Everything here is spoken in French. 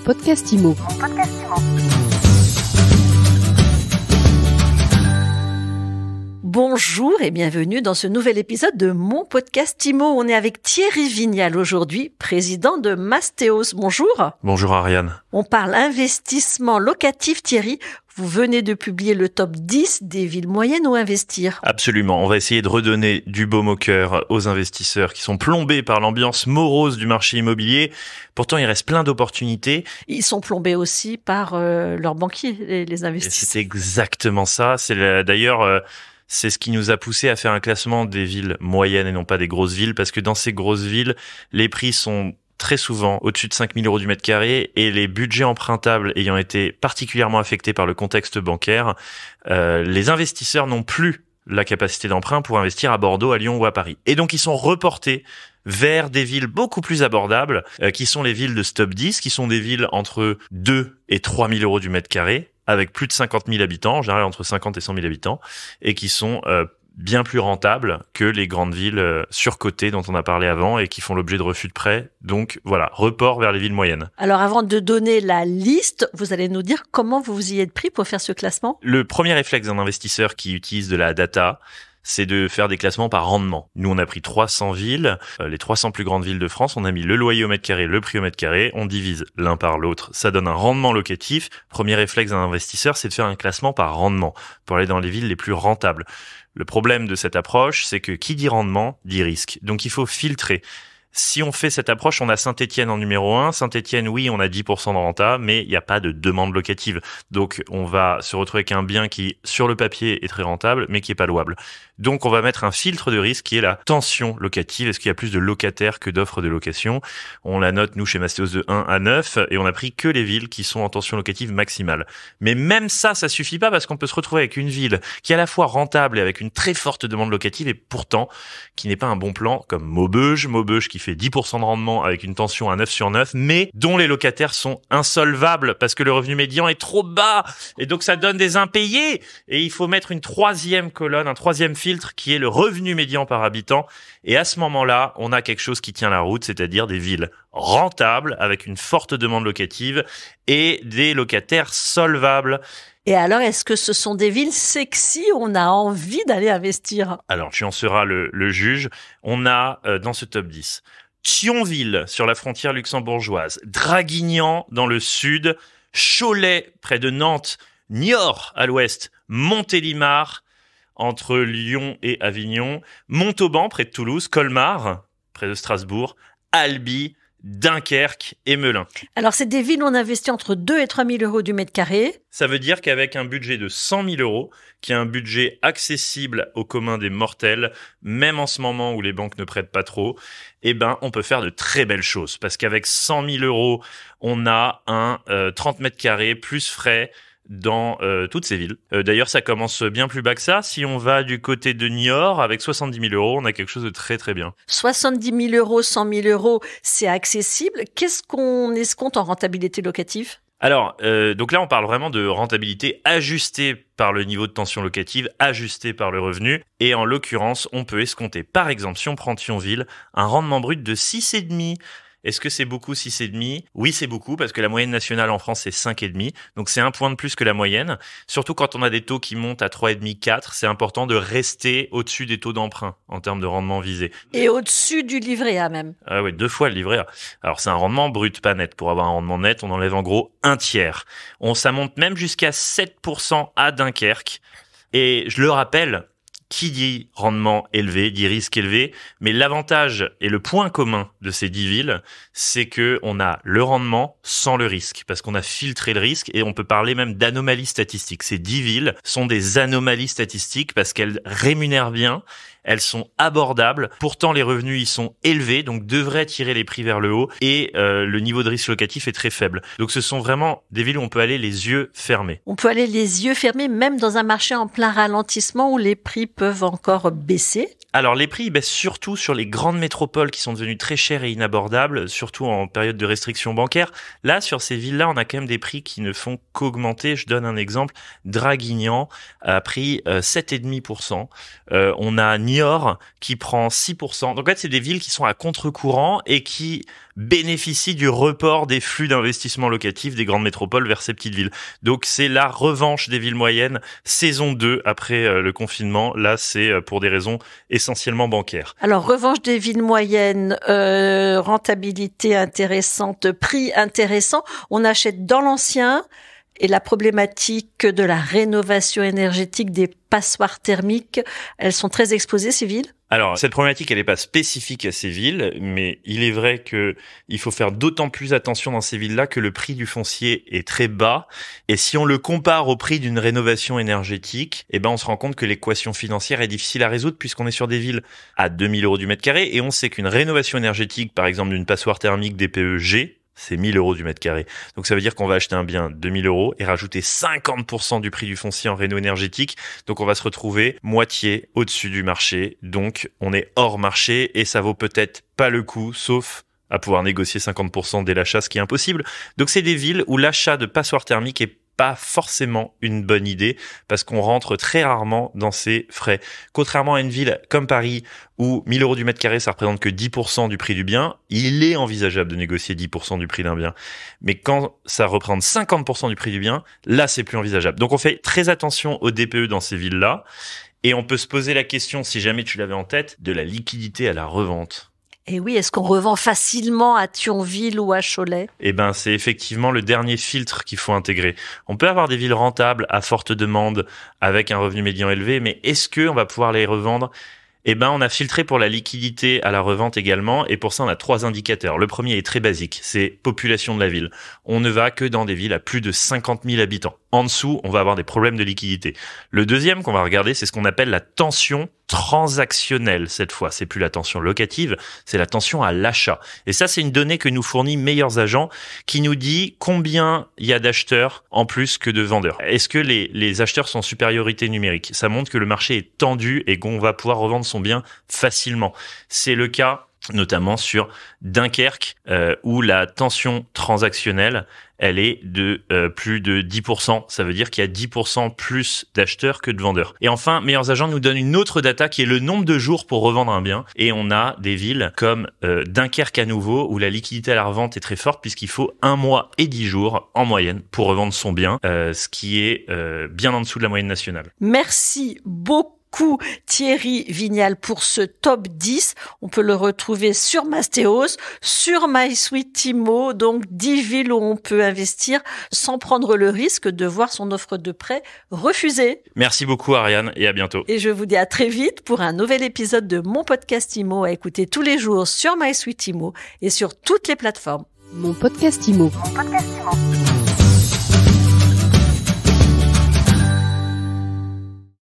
podcast IMO. Bonjour et bienvenue dans ce nouvel épisode de mon podcast IMO. On est avec Thierry Vignal aujourd'hui, président de Mastéos. Bonjour. Bonjour Ariane. On parle investissement locatif. Thierry, vous venez de publier le top 10 des villes moyennes où investir. Absolument, on va essayer de redonner du baume au cœur aux investisseurs qui sont plombés par l'ambiance morose du marché immobilier. Pourtant, il reste plein d'opportunités. Ils sont plombés aussi par leurs banquiers, les investisseurs. C'est exactement ça. C'est ce qui nous a poussé à faire un classement des villes moyennes et non pas des grosses villes, parce que dans ces grosses villes, les prix sont très souvent au-dessus de 5 000 euros du mètre carré et les budgets empruntables ayant été particulièrement affectés par le contexte bancaire, les investisseurs n'ont plus la capacité d'emprunt pour investir à Bordeaux, à Lyon ou à Paris. Et donc, ils sont reportés vers des villes beaucoup plus abordables, qui sont les villes de ce top 10, qui sont des villes entre 2 et 3 000 euros du mètre carré, avec plus de 50 000 habitants, en général entre 50 et 100 000 habitants, et qui sont bien plus rentables que les grandes villes surcotées dont on a parlé avant et qui font l'objet de refus de prêt. Donc voilà, report vers les villes moyennes. Alors avant de donner la liste, vous allez nous dire comment vous vous y êtes pris pour faire ce classement ? Le premier réflexe d'un investisseur qui utilise de la data, c'est de faire des classements par rendement. Nous, on a pris 300 villes, les 300 plus grandes villes de France. On a mis le loyer au mètre carré, le prix au mètre carré. On divise l'un par l'autre. Ça donne un rendement locatif. Premier réflexe d'un investisseur, c'est de faire un classement par rendement pour aller dans les villes les plus rentables. Le problème de cette approche, c'est que qui dit rendement, dit risque. Donc, il faut filtrer. Si on fait cette approche, on a Saint-Étienne en numéro 1. Saint-Étienne, oui, on a 10% de renta, mais il n'y a pas de demande locative. Donc, on va se retrouver avec un bien qui, sur le papier, est très rentable, mais qui est pas louable. Donc, on va mettre un filtre de risque qui est la tension locative. Est-ce qu'il y a plus de locataires que d'offres de location ? On la note, nous, chez Mastéos, de 1 à 9, et on a pris que les villes qui sont en tension locative maximale. Mais même ça suffit pas parce qu'on peut se retrouver avec une ville qui est à la fois rentable et avec une très forte demande locative, et pourtant, qui n'est pas un bon plan, comme Maubeuge qui fait 10% de rendement avec une tension à 9 sur 9, mais dont les locataires sont insolvables parce que le revenu médian est trop bas et donc ça donne des impayés. Et il faut mettre une troisième colonne, un troisième filtre qui est le revenu médian par habitant. Et à ce moment-là, on a quelque chose qui tient la route, c'est-à-dire des villes rentables avec une forte demande locative et des locataires solvables. Et alors, est-ce que ce sont des villes sexy où on a envie d'aller investir ? Alors, tu en seras le juge. On a dans ce top 10 Thionville sur la frontière luxembourgeoise, Draguignan dans le sud, Cholet près de Nantes, Niort à l'ouest, Montélimar entre Lyon et Avignon, Montauban près de Toulouse, Colmar près de Strasbourg, Albi, Dunkerque et Melun. Alors, c'est des villes où on investit entre 2 et 3 000 euros du mètre carré. Ça veut dire qu'avec un budget de 100 000 euros, qui est un budget accessible au commun des mortels, même en ce moment où les banques ne prêtent pas trop, on peut faire de très belles choses. Parce qu'avec 100 000 euros, on a un 30 mètres carrés plus frais dans toutes ces villes. D'ailleurs, ça commence bien plus bas que ça. Si on va du côté de Niort, avec 70 000 euros, on a quelque chose de très très bien. 70 000 euros, 100 000 euros, c'est accessible. Qu'est-ce qu'on escompte en rentabilité locative ? Alors, donc là, on parle vraiment de rentabilité ajustée par le niveau de tension locative, ajustée par le revenu. Et en l'occurrence, on peut escompter, par exemple, si on prend Thionville, un rendement brut de 6,5. Est-ce que c'est beaucoup 6,5 ? Oui, c'est beaucoup parce que la moyenne nationale en France, c'est 5,5. Donc, c'est un point de plus que la moyenne. Surtout quand on a des taux qui montent à 3,5, 4, c'est important de rester au-dessus des taux d'emprunt en termes de rendement visé. Et au-dessus du livret A même. Ah oui, 2 fois le livret A. Alors, c'est un rendement brut, pas net. Pour avoir un rendement net, on enlève en gros un tiers. Ça monte même jusqu'à 7% à Dunkerque. Et je le rappelle, qui dit rendement élevé, dit risque élevé, mais l'avantage et le point commun de ces 10 villes, c'est que on a le rendement sans le risque, parce qu'on a filtré le risque et on peut parler même d'anomalies statistiques. Ces 10 villes sont des anomalies statistiques parce qu'elles rémunèrent bien, elles sont abordables, pourtant les revenus y sont élevés, donc devraient tirer les prix vers le haut et le niveau de risque locatif est très faible. Donc ce sont vraiment des villes où on peut aller les yeux fermés. On peut aller les yeux fermés même dans un marché en plein ralentissement où les prix peuvent encore baisser. Alors les prix baissent surtout sur les grandes métropoles qui sont devenues très chères et inabordables, surtout en période de restrictions bancaires. Là, sur ces villes-là, on a quand même des prix qui ne font qu'augmenter. Je donne un exemple. Draguignan a pris 7,5%. On a Niort qui prend 6%. Donc en fait, c'est des villes qui sont à contre-courant et qui bénéficient du report des flux d'investissement locatif des grandes métropoles vers ces petites villes. Donc c'est la revanche des villes moyennes, saison 2 après le confinement. Là, c'est pour des raisons essentiellement bancaires. Alors, revanche des villes moyennes, rentabilité intéressante, prix intéressant. On achète dans l'ancien. Et la problématique de la rénovation énergétique des passoires thermiques, elles sont très exposées, ces villes ? Alors, cette problématique, elle n'est pas spécifique à ces villes, mais il est vrai que il faut faire d'autant plus attention dans ces villes-là que le prix du foncier est très bas. Et si on le compare au prix d'une rénovation énergétique, on se rend compte que l'équation financière est difficile à résoudre puisqu'on est sur des villes à 2000 € du mètre carré et on sait qu'une rénovation énergétique, par exemple d'une passoire thermique DPE-G, c'est 1000 € du mètre carré. Donc ça veut dire qu'on va acheter un bien 2000 € et rajouter 50% du prix du foncier en réno énergétique. Donc on va se retrouver moitié au-dessus du marché. Donc on est hors marché et ça vaut peut-être pas le coup, sauf à pouvoir négocier 50% dès l'achat, ce qui est impossible. Donc c'est des villes où l'achat de passoires thermiques est pas forcément une bonne idée parce qu'on rentre très rarement dans ces frais. Contrairement à une ville comme Paris où 1000 € du mètre carré, ça représente que 10% du prix du bien, il est envisageable de négocier 10% du prix d'un bien. Mais quand ça représente 50% du prix du bien, là, c'est plus envisageable. Donc, on fait très attention au DPE dans ces villes-là. Et on peut se poser la question, si jamais tu l'avais en tête, de la liquidité à la revente. Et oui, est-ce qu'on revend facilement à Thionville ou à Cholet ? C'est effectivement le dernier filtre qu'il faut intégrer. On peut avoir des villes rentables à forte demande avec un revenu médian élevé, mais est-ce qu'on va pouvoir les revendre ? On a filtré pour la liquidité à la revente également, et pour ça, on a 3 indicateurs. Le premier est très basique, c'est population de la ville. On ne va que dans des villes à plus de 50 000 habitants. En dessous, on va avoir des problèmes de liquidité. Le deuxième qu'on va regarder, c'est ce qu'on appelle la tension transactionnelle. Cette fois, c'est plus la tension locative, c'est la tension à l'achat. Et ça, c'est une donnée que nous fournit Meilleurs Agents qui nous dit combien il y a d'acheteurs en plus que de vendeurs. Est-ce que les acheteurs sont en supériorité numérique ? Ça montre que le marché est tendu et qu'on va pouvoir revendre son bien facilement. C'est le cas notamment sur Dunkerque, où la tension transactionnelle, elle est de plus de 10%. Ça veut dire qu'il y a 10% plus d'acheteurs que de vendeurs. Et enfin, Meilleurs Agents nous donne une autre data qui est le nombre de jours pour revendre un bien. Et on a des villes comme Dunkerque à nouveau, où la liquidité à la revente est très forte, puisqu'il faut 1 mois et 10 jours en moyenne pour revendre son bien, ce qui est bien en dessous de la moyenne nationale. Merci beaucoup. Thierry Vignal pour ce top 10. On peut le retrouver sur Mastéos, sur MySuiteImo, donc 10 villes où on peut investir sans prendre le risque de voir son offre de prêt refusée. Merci beaucoup Ariane et à bientôt. Et je vous dis à très vite pour un nouvel épisode de Mon Podcast Imo à écouter tous les jours sur MySuiteImo et sur toutes les plateformes. Mon Podcast Imo. Mon Podcast Imo.